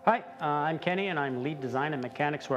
Hi, I'm Kenny and I'm lead design at Mechanix.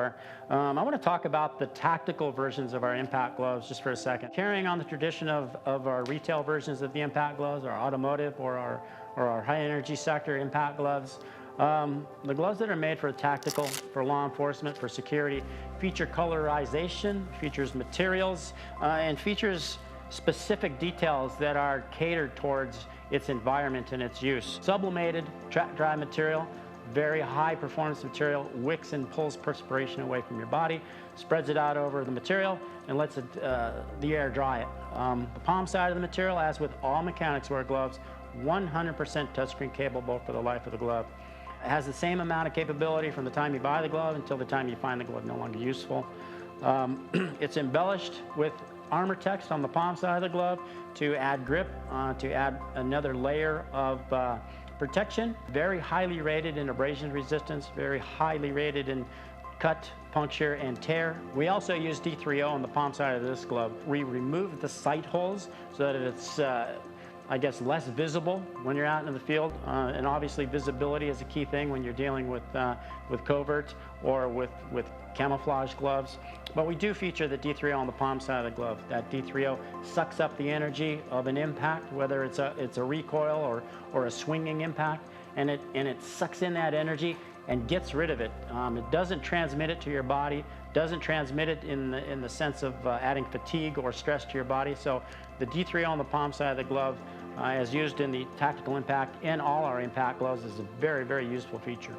I want to talk about the tactical versions of our impact gloves just for a second. Carrying on the tradition of our retail versions of the impact gloves, our automotive or our high energy sector impact gloves, the gloves that are made for tactical, for law enforcement, for security, feature colorization, features materials, and features specific details that are catered towards its environment and its use. Sublimated track dry material, very high performance material, wicks and pulls perspiration away from your body, spreads it out over the material and lets the air dry it. The palm side of the material, as with all Mechanix wear gloves, 100% touchscreen capable for the life of the glove. It has the same amount of capability from the time you buy the glove until the time you find the glove no longer useful. It's embellished with armor text on the palm side of the glove to add grip, to add another layer of protection. Very highly rated in abrasion resistance, very highly rated in cut, puncture, and tear. We also use D3O on the palm side of this glove. We remove the sight holes so that it's I guess less visible when you're out in the field, and obviously visibility is a key thing when you're dealing with covert or with camouflage gloves. But we do feature the D3O on the palm side of the glove. That D3O sucks up the energy of an impact, whether it's a recoil or a swinging impact, and it sucks in that energy and gets rid of it. It doesn't transmit it to your body, doesn't transmit it in the sense of adding fatigue or stress to your body. So the D3O on the palm side of the glove, as used in the tactical impact in all our impact gloves, is a very, very useful feature.